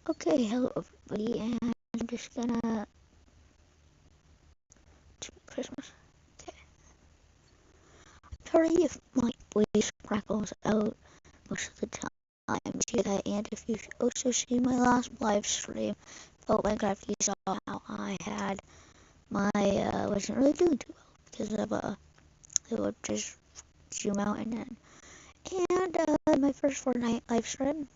Okay, hello everybody, and I'm just gonna do Christmas. Okay. Sorry if my voice crackles out most of the time. Do that, and if you also see my last live stream about Minecraft, you saw how I had my wasn't really doing too well because of it would just zoom out and my first Fortnite live stream.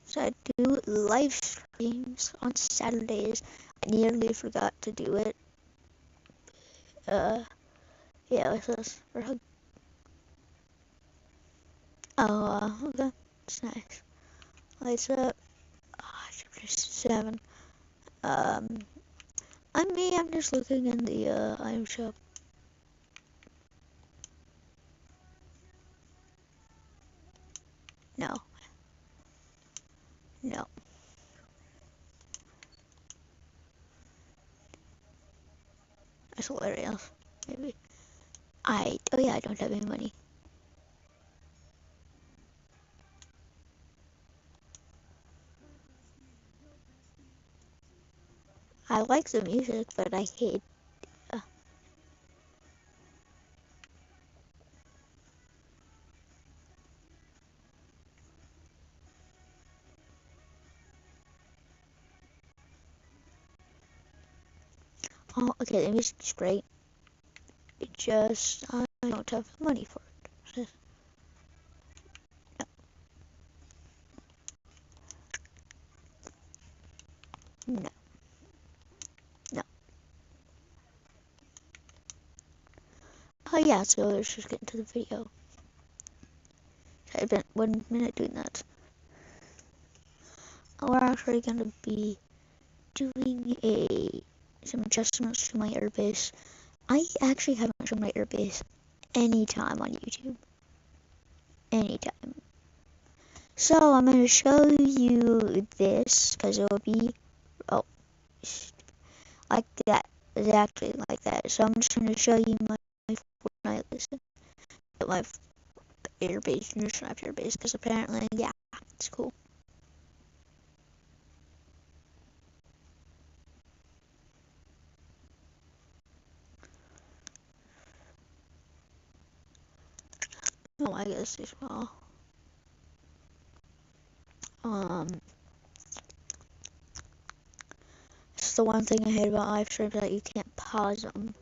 So I do live streams on Saturdays. I nearly forgot to do it. Yeah, what's this? Okay. It's nice. Lights up. Chapter 7. Um, I'm just looking in the, item shop. No. No. That's hilarious. Maybe. Oh yeah, I don't have any money. I like the music, but I hate, uh, oh, okay, the music's great. It just, I don't have money for it. No. No. No. Oh yeah, so let's just get into the video. I've been 1 minute doing that. We're actually gonna be doing some adjustments to my airbase. I actually haven't shown my airbase anytime on YouTube. Anytime. So I'm gonna show you this because it will be like that. Exactly like that. So I'm just gonna show you my Fortnite list. My airbase, new snap airbase, because apparently, yeah, it's cool. Oh, I guess as well. It's the one thing I hate about live streams that you can't pause them.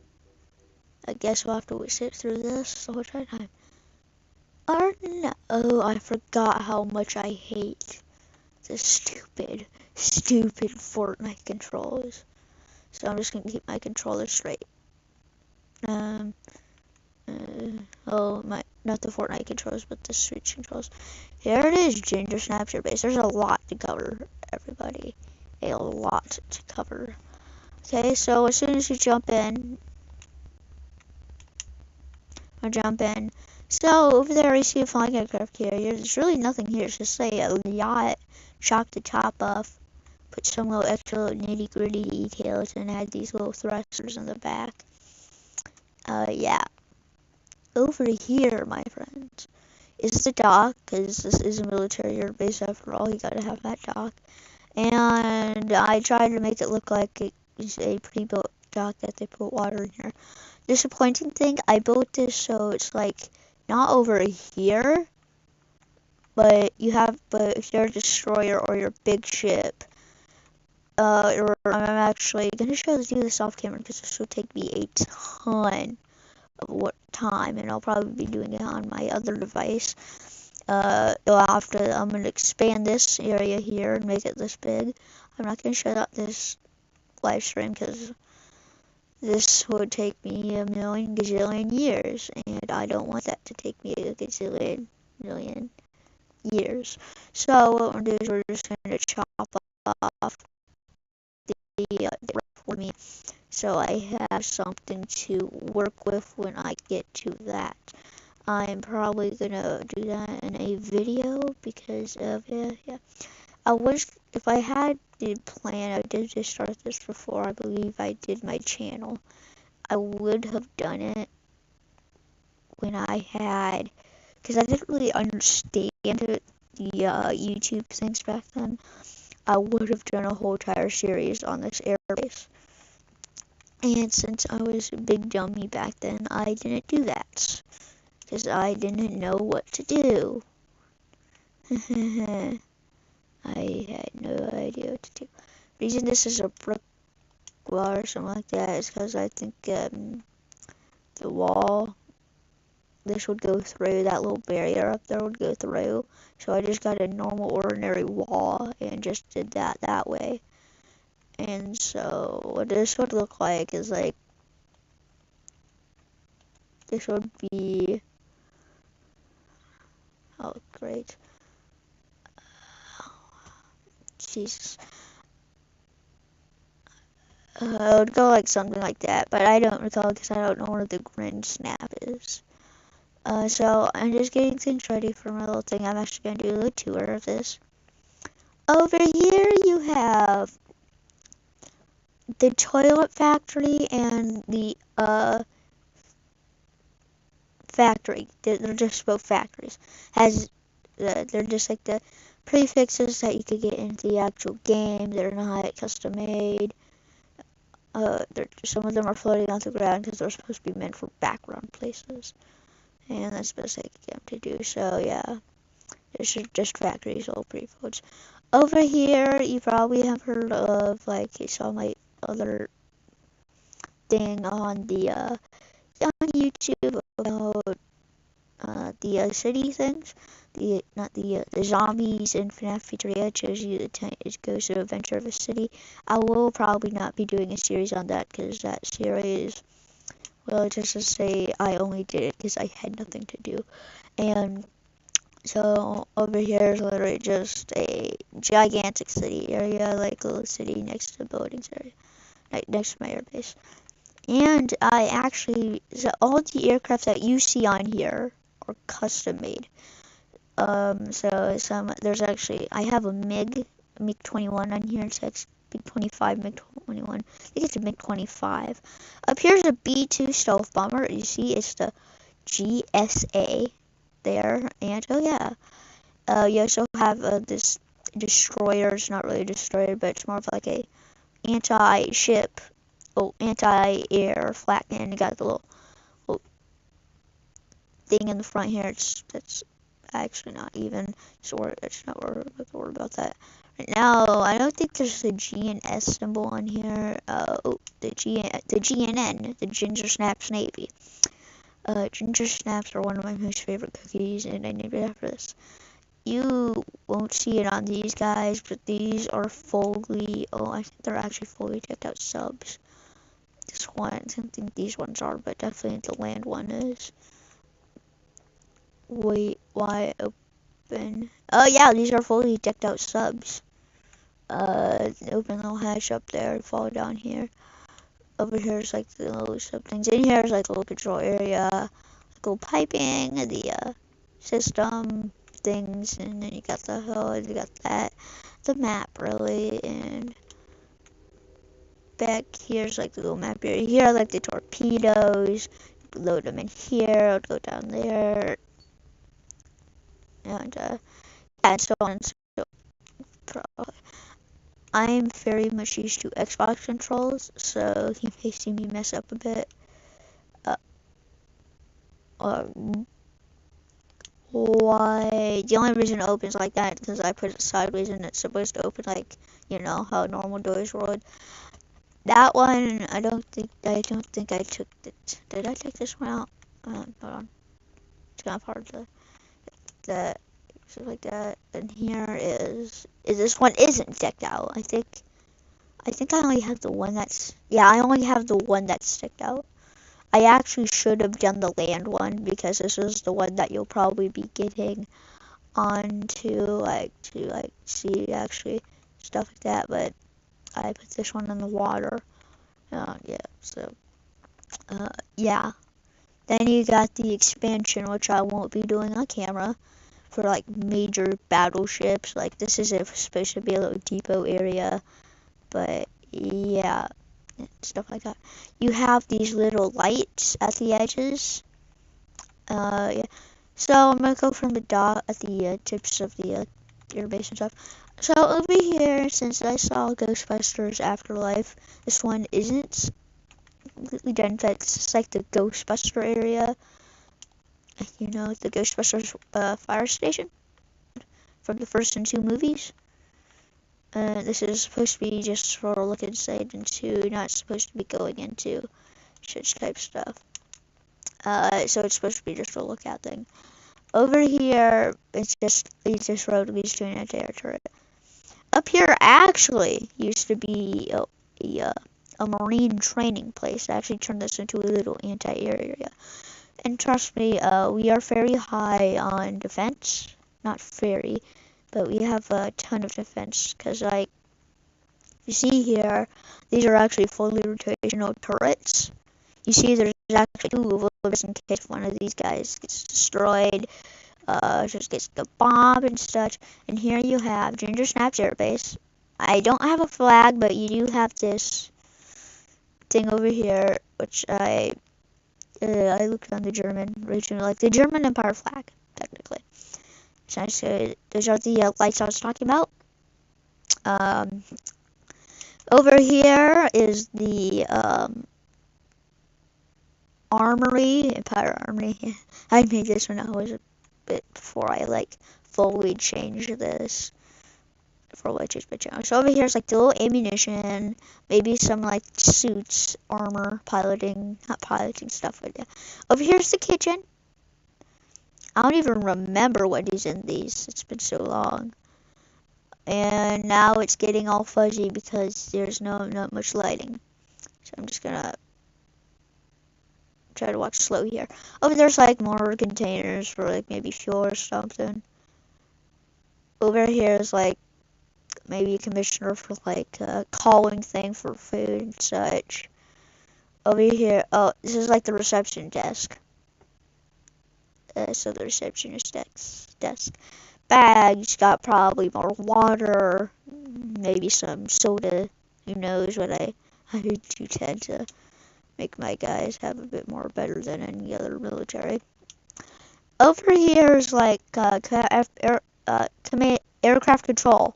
I guess we'll have to sit through this the whole time. Or no, oh, I forgot how much I hate the stupid Fortnite controls. So I'm just gonna keep my controller straight. Um, not the Fortnite controls, but the Switch controls. Here it is, Ginger Snaps your base. There's a lot to cover, everybody. A lot to cover. Okay, so as soon as you jump in, I'll jump in. So over there you see a flying aircraft carrier. There's really nothing here. It's just like a yacht. Chop the top off. Put some little extra nitty gritty details and add these little thrusters in the back. Yeah. Over here, my friends, is the dock, because this is a military airbase after all. You gotta have that dock. And I tried to make it look like it is a pre-built dock that they put water in here. Disappointing thing, I built this so it's like not over here, but if you're a destroyer or your big ship, I'm actually gonna show you this off camera because this will take me a ton of time, and I'll probably be doing it on my other device. I'm gonna expand this area here and make it this big. I'm not gonna show that this live stream because this would take me a million gazillion years, and I don't want that to take me a gazillion million years. So what we're gonna do is we're just gonna chop off the for me, so I have something to work with when I get to that. I'm probably gonna do that in a video because of yeah. If I had the plan, I did just start this before. I believe I did my channel. I would have done it when I had, because I didn't really understand the YouTube things back then. I would have done a whole entire series on this airbase. And since I was a big dummy back then, I didn't do that. Because I didn't know what to do. I had no idea what to do. The reason this is a brick wall or something like that is because I think the wall, this would go through, that little barrier up there would go through. So I just got a normal ordinary wall and just did that way. And so what this would look like is like, this would be, oh great, Jesus. It would go like something like that, but I don't recall because I don't know where the grin snap is. So I'm just getting things ready for my little thing. I'm actually going to do a tour of this. Over here you have the toilet factory and the factory. They're just both factories. They're just like the prefixes that you could get into the actual game. They're not custom made. Some of them are floating on the ground because they're supposed to be meant for background places. And that's the best I could get them to do. So yeah, this is just factories, all precodes. Over here, you probably have heard of, like, you saw my other thing on the on YouTube about the city things. The zombies in FNAF Pizzeria. It shows you it goes to adventure of a city. I will probably not be doing a series on that because that series, well, just to say, I only did it because I had nothing to do. And so over here is literally just a gigantic city area, like a little city next to the buildings area, like next to my airbase. And I actually, so all the aircraft that you see on here are custom made. So there's actually, I have a MiG-21 on here. It says MiG-25, MiG-21. I think it's a MiG-25. Up here's a B-2 stealth bomber. You see, it's the GSA there. And oh yeah, you also have this destroyer. It's not really a destroyer, but it's more of like a anti-ship, anti-air flak cannon. You got the little thing in the front here. That's actually not even sort. It's not worried about that right now. I don't think there's a G and S symbol on here. The GNN, the Ginger Snaps Navy. Ginger Snaps are one of my most favorite cookies, and I named it after this. You won't see it on these guys, but these are fully, I think they're actually fully decked out subs. This one, I don't think these ones are, but definitely the land one is. Wait, why open? Oh yeah, these are fully decked out subs. Open little hatch up there, fall down here. Over here is like the little sub things. In here is like a little control area, like little piping, the system things, and then you got the hood, you got the map really, and back here's like the little map area. Here are like the torpedoes. Load them in here, go down there, and so on and so forth. I'm very much used to Xbox controls, so you may see me mess up a bit. Why? The only reason it opens like that is because I put it sideways and it's supposed to open like, you know, how normal doors would. That one, I don't think I took it. Did I take this one out? Hold on. It's kind of hard to, stuff like that. And here is this one isn't decked out. I think I only have the one that's, yeah, I only have the one that's decked out. I actually should have done the land one because this is the one that you'll probably be getting on to see actually stuff like that, but I put this one in the water. Yeah. Then you got the expansion, which I won't be doing on camera, for like major battleships. Like this is supposed to be a little depot area, but yeah, stuff like that. You have these little lights at the edges. Yeah. So I'm gonna go from the dot at the tips of the airbase and stuff. So over here, since I saw Ghostbusters Afterlife, this one isn't completely done. It's just like the Ghostbuster area. You know, the Ghostbusters fire station from the first and two movies. This is supposed to be just for a look inside into, not supposed to be going into such type stuff. So it's supposed to be just a lookout thing. Over here, it's just road leads to an anti-air. Up here actually used to be a marine training place. I actually turned this into a little anti-air area. And trust me, we are very high on defense. Not very, but we have a ton of defense. Because, like, you see here, these are actually fully rotational turrets. You see there's actually two of them just in case one of these guys gets destroyed. Just gets the bomb and such. And here you have Ginger Snaps Air Base. I don't have a flag, but you do have this thing over here, which I looked on the German region, like the German Empire flag, technically. So those are the lights I was talking about. Over here is the armory, Empire Armory. I made this when I was a bit before I like fully changed this. For which is channel. So over here is like the little ammunition, maybe some like suits, armor, piloting, not piloting stuff like that. Over here's the kitchen. I don't even remember what is in these. It's been so long. And now it's getting all fuzzy because there's not much lighting. So I'm just gonna try to walk slow here. Over there's like more containers for like maybe fuel or something. Over here is like maybe a commissioner for like a calling thing for food and such. Over here, oh, this is like the reception desk. So the receptionist desk. Bags, got probably more water, maybe some soda. Who knows what I do tend to make my guys have a bit more better than any other military. Over here is like aircraft control.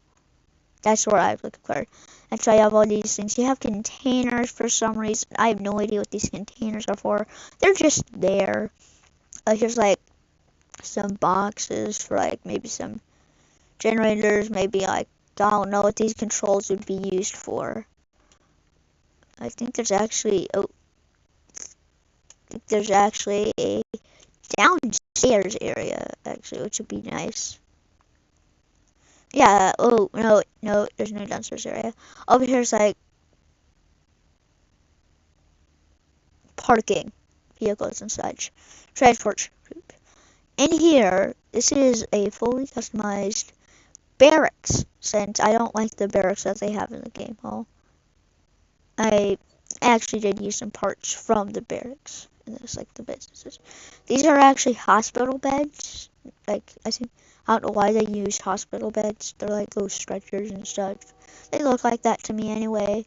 That's where I was looking for. And so I have all these things. You have containers for some reason. I have no idea what these containers are for. They're just there. Here's like some boxes for like maybe some generators. Maybe like, I don't know what these controls would be used for. I think there's actually a downstairs area actually, which would be nice. Yeah, oh, no, there's no downstairs area. Over here's like parking vehicles and such. Transport group. In here, this is a fully customized barracks, since I don't like the barracks that they have in the game hall. I actually did use some parts from the barracks, and this like the businesses. These are actually hospital beds. Like, I don't know why they use hospital beds. They're like those stretchers and stuff. They look like that to me anyway.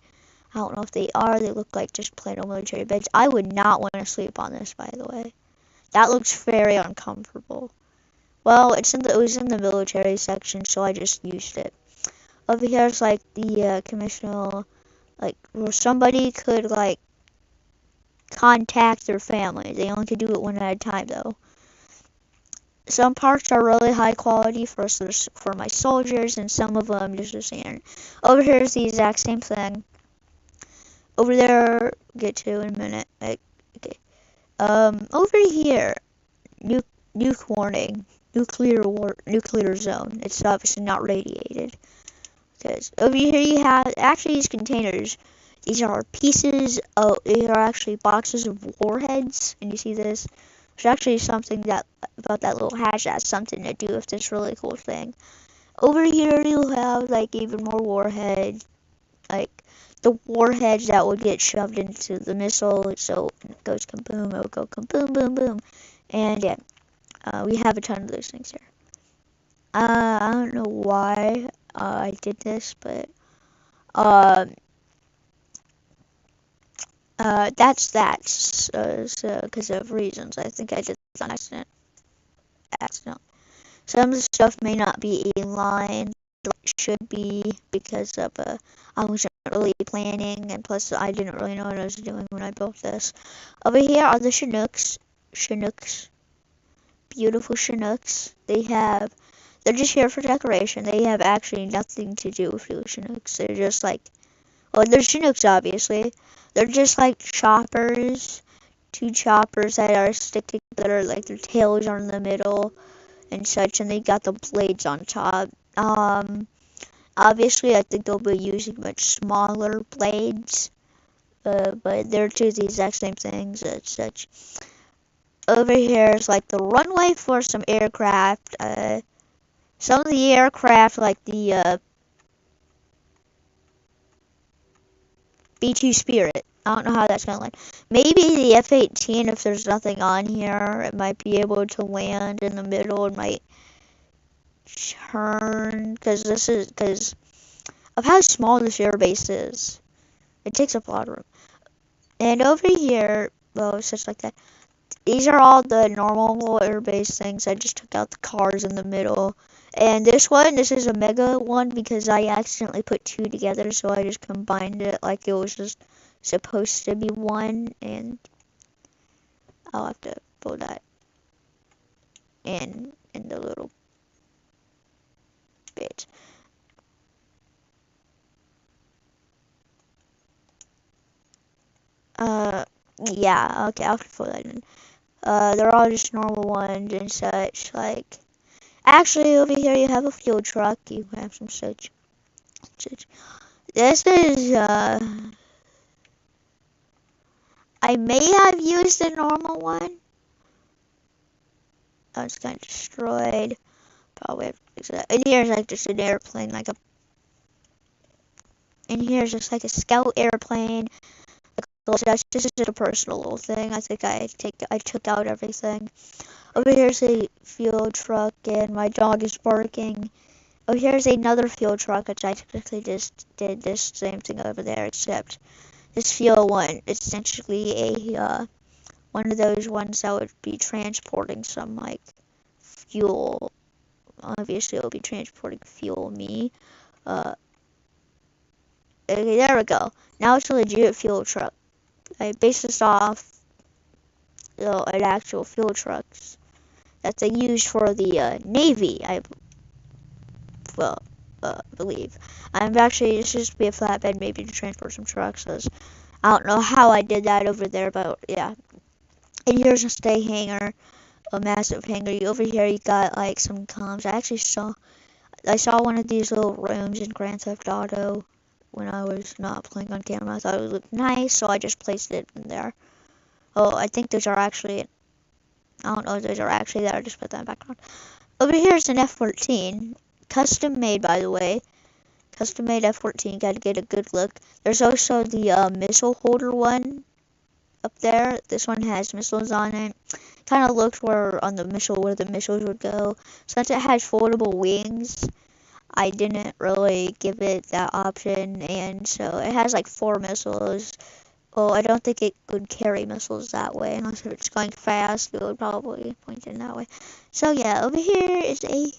I don't know if they are. They look like just plain old military beds. I would not want to sleep on this, by the way. That looks very uncomfortable. Well, it was in the military section, so I just used it. Over here is like the commissioner, like where somebody could like contact their family. They only could do it one at a time, though. Some parts are really high quality for my soldiers, and some of them just the same. Over here is the exact same thing. Over there, get to in a minute. Like, okay. Over here, nuke warning, nuclear zone. It's obviously not radiated. Because over here you have actually these containers. These are pieces of. These are actually boxes of warheads, and you see this. There's actually something about that little hatch that has something to do with this really cool thing. Over here you have like even more warheads, like the warheads that would get shoved into the missile, so when it goes kaboom, it will go kaboom, boom, boom. And yeah, we have a ton of those things here. I don't know why I did this, but that's because of reasons. I think I did this on accident. Some of the stuff may not be in line. should be because of I wasn't really planning, and plus I didn't really know what I was doing when I built this. Over here are the Chinooks, beautiful Chinooks. They're just here for decoration. They have actually nothing to do with real Chinooks. They're just like, well, they're Chinooks obviously. They're just like choppers, two choppers that are stick together, like their tails are in the middle and such, and they got the blades on top. Obviously, I think they'll be using much smaller blades, but they're two the exact same things as such. Over here is like the runway for some aircraft. Some of the aircraft, like the B-2 Spirit. I don't know how that's gonna land. Maybe the F-18, if there's nothing on here, it might be able to land in the middle. It might turn, because of how small this airbase is. It takes up a lot of room. And over here, well, it's just like that. These are all the normal little airbase things. I just took out the cars in the middle. And this is a mega one because I accidentally put two together, so I just combined it like it was just supposed to be one. And I'll have to put that in the little bit. Yeah, okay, I'll put that in. They're all just normal ones and such. Like, actually, over here you have a fuel truck. You have some such. This is, I may have used the normal one. Oh, it's kind of destroyed. Probably have to fix that. And here's like just an airplane, and here's just like a scout airplane. This is just a personal little thing. I think I took out everything. Over here's a fuel truck, and my dog is barking. Oh, here's another fuel truck, which I technically just did this same thing over there, except this fuel one is essentially a one of those ones that would be transporting some like fuel. Obviously, it'll be transporting fuel. Okay, there we go. Now it's a legit fuel truck. I based this off an actual fuel trucks that they use for the Navy. Well, believe. I'm actually, it's just be a flatbed maybe to transport some trucks. I don't know how I did that over there, but yeah. And here's a stay hangar, a massive hangar. Over here you got like some comms. I saw one of these little rooms in Grand Theft Auto when I was not playing on camera. I thought it would look nice, so I just placed it in there. Oh, I think those are actually, I don't know if those are actually there. I just put that in the background. Over here is an F-14. Custom made, by the way. Custom made F-14. Got to get a good look. There's also the missile holder one up there. This one has missiles on it. Kind of looks where the missiles would go. Since it has foldable wings, I didn't really give it that option, and so it has like 4 missiles. Well, I don't think it could carry missiles that way, unless if it's going fast, it would probably point in that way. So yeah, over here is a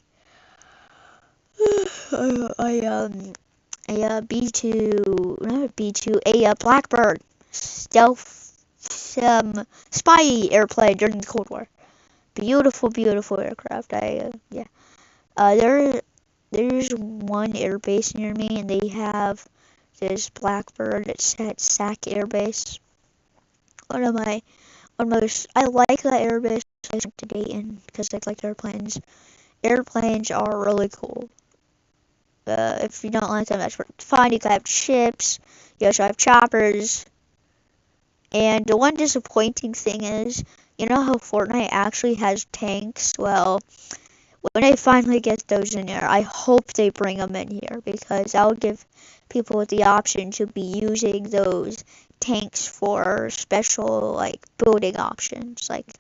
B2, not a B2, a Blackbird stealth spy airplane during the Cold War. Beautiful, beautiful aircraft. Yeah. There's one airbase near me, and they have this Blackbird. It's at SAC Airbase. One of most. I like that airbase. I went to Dayton because I like airplanes. Airplanes are really cool. If you don't like them, that's fine. You can have ships. You also have choppers. And the one disappointing thing is, you know how Fortnite actually has tanks? Well, when they finally get those in there, I hope they bring them in here because that would give people the option to be using those tanks for special like building options. Like,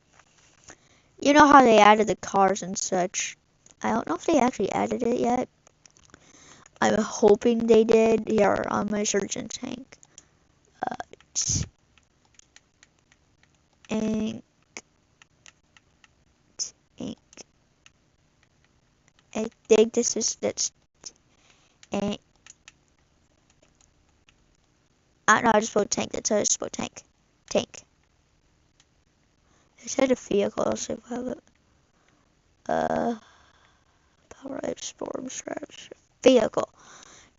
you know how they added the cars and such. I don't know if they actually added it yet. I'm hoping they did. Here on my surgeon tank. Ink, ink. I think this is that's And I know I just wrote tank. That's how I just wrote tank. Tank. I said a vehicle. I'll see if I have it. Power up, storm straps. Vehicle.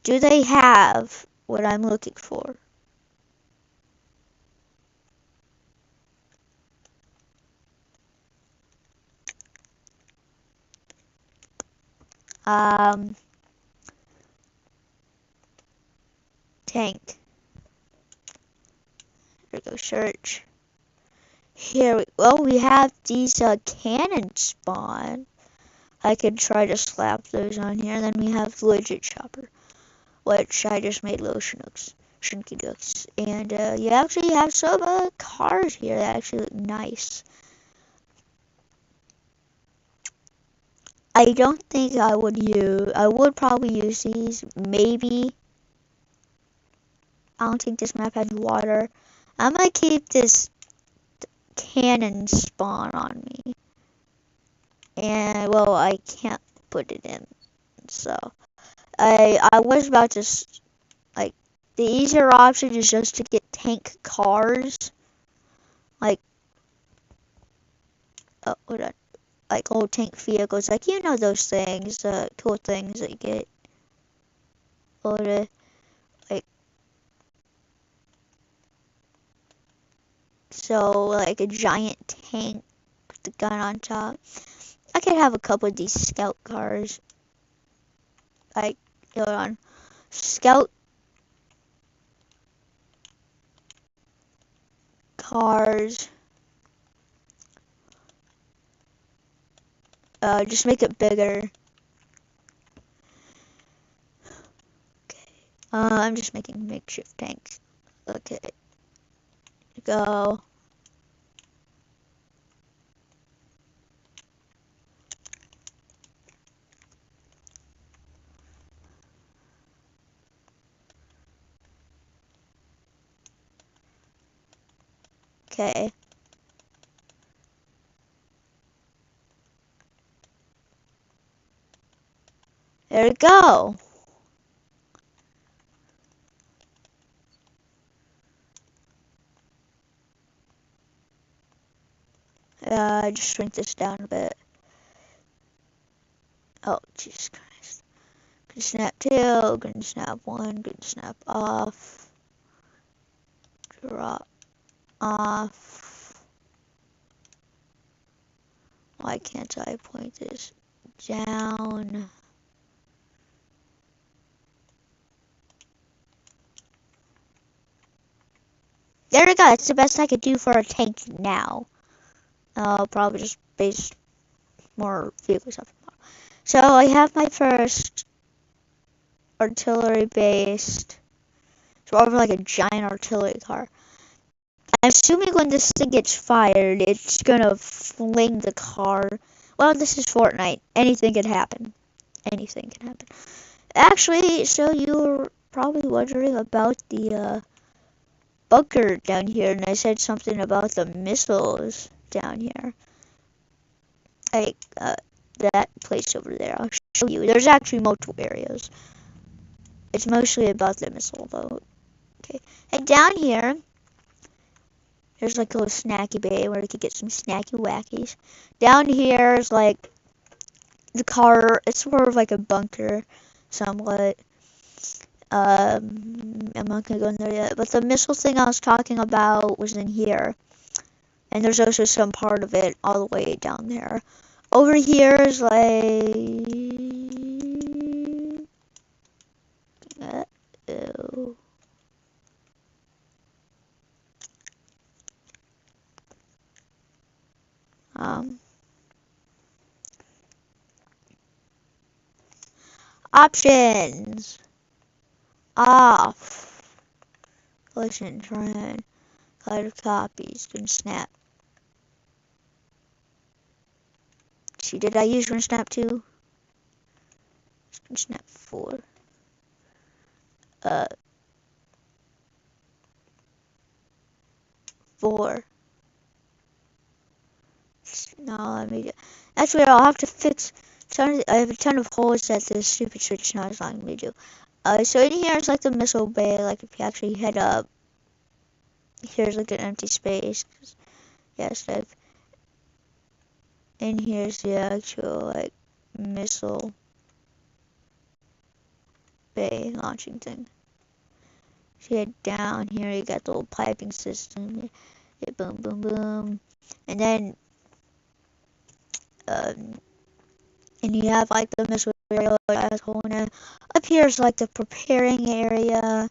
Do they have what I'm looking for? Tank. Here we go, search. We have these cannon spawn. I could try to slap those on here. And then we have legit chopper, which I just made little shinky dooks. And you actually have some cars here that actually look nice. I don't think I would probably use these, maybe. I don't think this map has water. I'm gonna keep this cannon spawn on me. And, well, I can't put it in, so. I was about to, like, the easier option is just to get tank cars. Like, hold on. Like old tank vehicles, like, you know those things, cool things that you get. Or like, so, like a giant tank with the gun on top. I could have a couple of these scout cars. Like, hold on. Scout cars. Just make it bigger. Okay. I'm just making makeshift tanks. Okay. Go. Okay. There we go. Just shrink this down a bit. Oh, Jesus Christ. Gonna snap 2, gonna snap 1, gonna snap off. Drop off. Why can't I point this down? There we go. That's the best I could do for a tank now. I'll probably just base more vehicles off. So I have my first artillery based. So over like a giant artillery car. I'm assuming when this thing gets fired, it's gonna fling the car. Well, this is Fortnite. Anything can happen. Anything can happen. Actually, so you were probably wondering about the bunker down here, and I said something about the missiles down here. Like, that place over there. I'll show you. There's actually multiple areas. It's mostly about the missile, though. Okay. And down here, there's like a little snacky bay where you could get some snacky wackies. Down here is like the car. It's sort of like a bunker, somewhat. I'm not gonna go in there yet. But the missile thing I was talking about was in here. And there's also some part of it all the way down there. Over here is like... Uh-oh. Options. Off. Collection trend. Color copies. Can snap. See, did I use one snap 2? Snap 4. 4. No, let me. That's weird. I'll have to fix. I have a ton of holes that this stupid switch now is allowing me to do. So in here is like the missile bay. Like if you actually head up, here's like an empty space. Yes, like, and here's the actual like missile bay launching thing. So you head down here, you got the little piping system. Yeah, boom, boom, boom, and then and you have like the missile area as a whole. And up here is like the preparing area.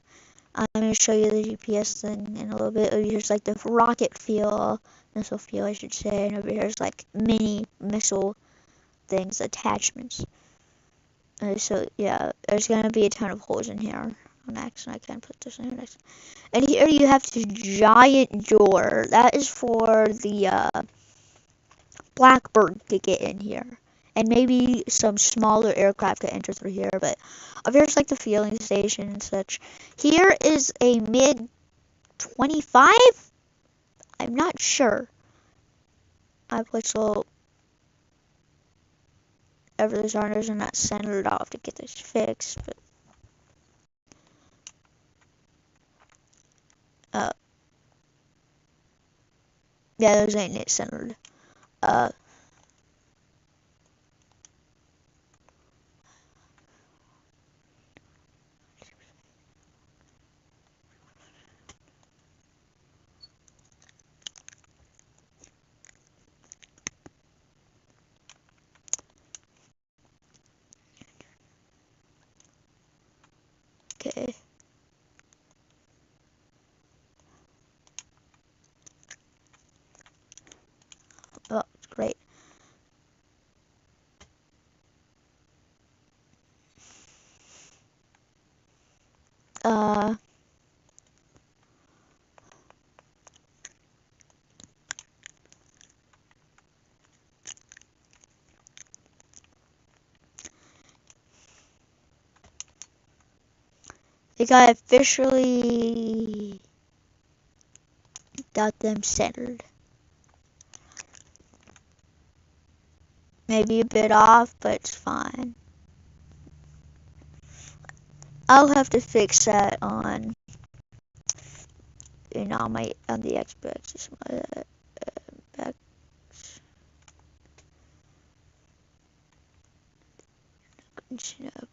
I'm going to show you the GPS thing in a little bit. Over here's like the rocket fuel, missile fuel I should say, and over here's like mini missile things, attachments. So yeah, there's going to be a ton of holes in here. On accident, I can't put this in here next. And here you have this giant door. That is for the Blackbird to get in here. And maybe some smaller aircraft could enter through here, but up here's like the fueling station and such. Here is a MiG-25? I'm not sure. I put so ever those armors are not centered off to get this fixed, but yeah, those ain't it centered. Okay. Oh, great. I think I officially got them centered. Maybe a bit off, but it's fine. I'll have to fix that on, you know, on the Xbox or something like that. Back. Up.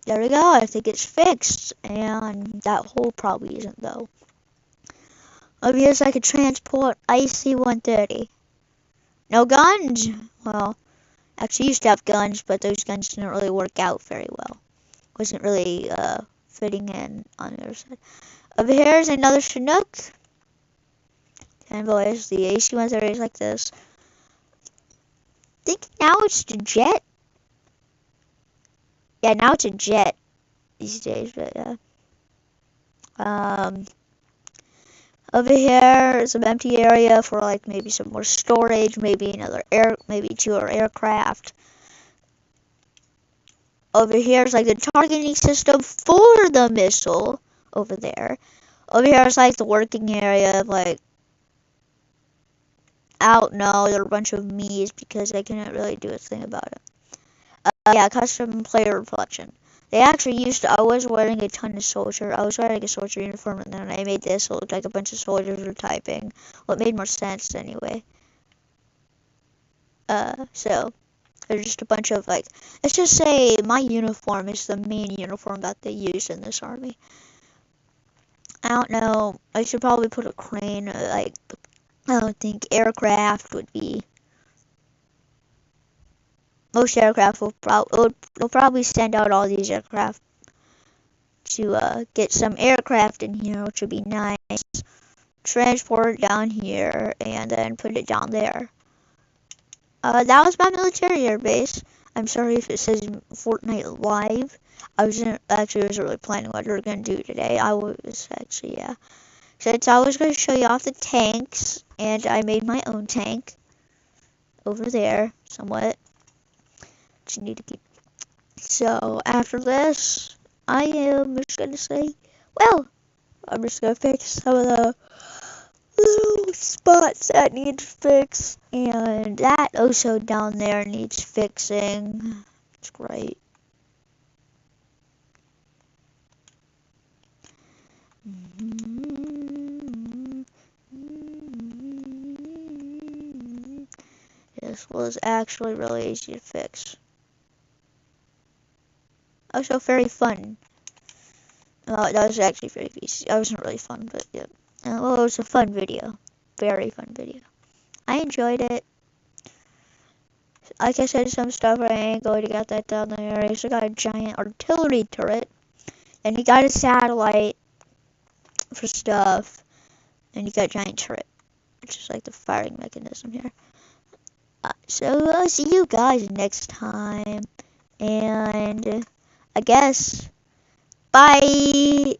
There we go, I think it's fixed, and that hole probably isn't though. Over here's like a transport IC-130. No guns? Well, actually used to have guns, but those guns didn't really work out very well. Wasn't really fitting in on the other side. Over here's another Chinook. And boys, the AC-130 is like this. I think now it's the jet. Yeah, now it's a jet these days, but yeah. Over here is an empty area for like maybe some more storage, maybe maybe 2 aircraft. Over here is like the targeting system for the missile over there. Over here is like the working area of like, I don't know, there are a bunch of me's because I couldn't really do a thing about it. Yeah, custom player reflection. They actually I was wearing a ton of soldier. I was wearing a soldier uniform and then I made this, so it looked like a bunch of soldiers were typing. Well, it made more sense anyway. So, there's just a bunch of like, let's just say my uniform is the main uniform that they use in this army. I don't know, I should probably put a crane, like, I don't think aircraft would be. Most aircraft will probably send out all these aircraft to get some aircraft in here, which would be nice. Transport it down here and then put it down there. That was my military air base. I'm sorry if it says Fortnite Live. I wasn't really planning what we were gonna do today. I was actually, yeah. Since I was gonna show you off the tanks, and I made my own tank over there, somewhat. which you need to keep. So after this, I am just gonna say, well, I'm just gonna fix some of the little spots that need fixed, and that also down there needs fixing. It's great. This was actually really easy to fix. Also very fun. That was actually very easy. That wasn't really fun, but yeah. Well, it was a fun video. Very fun video. I enjoyed it. Like I said, some stuff I ain't going to get that down there. I also got a giant artillery turret. And you got a satellite for stuff. And you got a giant turret. Which is like the firing mechanism here. So I'll see you guys next time. And I guess, bye!